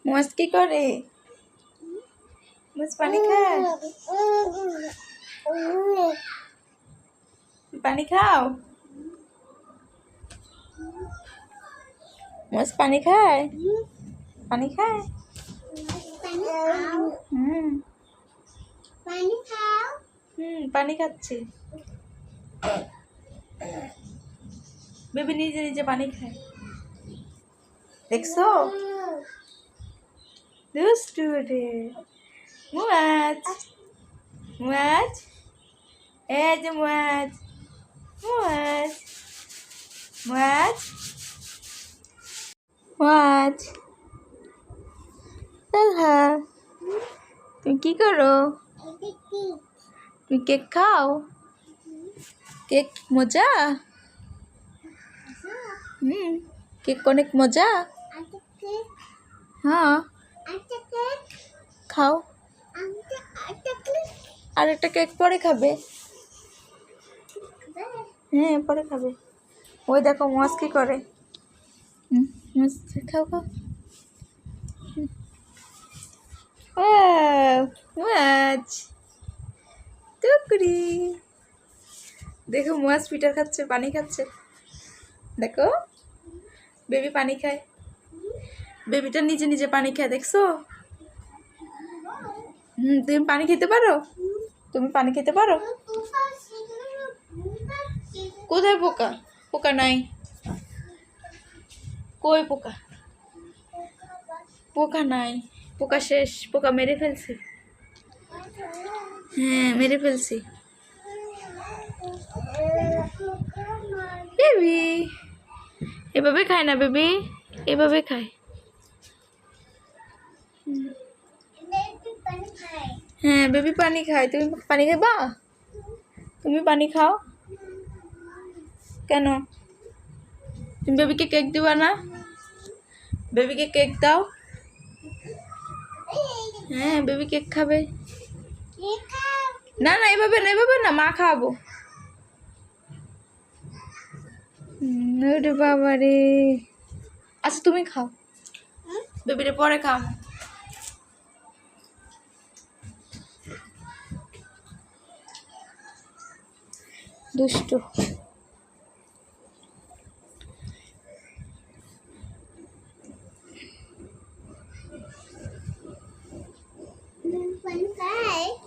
মাছ কি করে? মাছ পানি খায়? পানি খাও? মাছ পানি খায়? পানি খায়? পানি খাচ্ছে। বেবি নিজে নিজে পানি খায়, দেখছো? দুষ্টু রে মুয়াজ, মুয়াজ, এই যে মুয়াজ, মুয়াজ, মুয়াজ, মুয়াজ। হ্যাঁ, তুমি কি করো? তুমি কেক খাও? কেক মজা? কেক অনেক মজা। হ্যাঁ, খাও। আর একটা কেক পরে খাবে। হ্যাঁ, পরে খাবে। ওই দেখো মাছ কি করে। মাছ খাও, খাও। মাছ টুকরি, দেখো মাছ পিটার খাচ্ছে, পানি খাচ্ছে। দেখো বেবি পানি খায়, বেবিটা নিজে নিজে পানি খায়, দেখছো? তুমি পানি খেতে পারো? তুমি পানি খেতে পারো? কোথায় পোকা? পোকা নাই। কই পোকা? পোকা নাই, পোকা শেষ, পোকা মেরে ফেলছি। হ্যাঁ, মেরে ফেলছি। বেবি এভাবে খায় না, বেবি এভাবে খায়। হ্যাঁ, বেবি পানি খায়। তুমি পানি খাবা? তুমি পানি খাও কেন? তুমি বেবিকে কেক দিবা না? বেবিকে কেক দাও। হ্যাঁ, বেবি কেক খাবে। না না, এভাবে না, এভাবে না, মা খাওয়াবো। ওরে বাবা রে। আচ্ছা তুমি খাও, বেবিরে পরে খাও। দুষ্টু।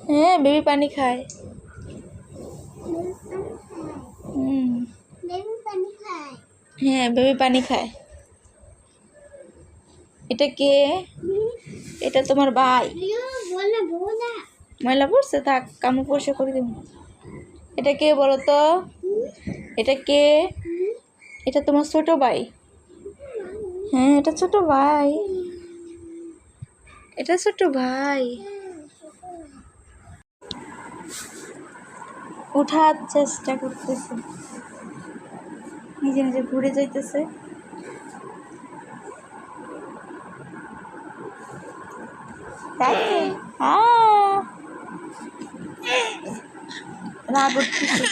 হ্যাঁ, বেবি পানি খায়। হ্যাঁ, বেবি পানি খায়। এটা কে? এটা তোমার ভাই। ময়লা পড়ছে, থাক, কামড় পরিষ্কার করে দেব। এটা কে বলো তো? এটা কে? এটা তোমার ছোট ভাই। হ্যাঁ, এটা ছোট ভাই, এটা ছোট ভাই। উঠার চেষ্টা করতেছে, নিজে নিজে ঘুরে যাইতেছে। রাগ উঠতেছে।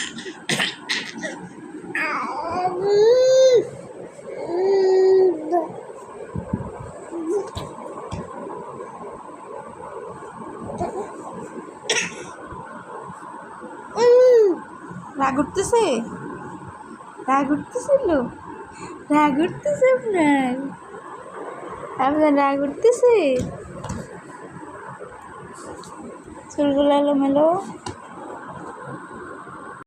রাগ উঠতেছে, রাগ উঠতেছিল, রাগ উঠতেছে আপনার, আপনার রাগ উঠতেছে। চুলগুলো এলোমেলো।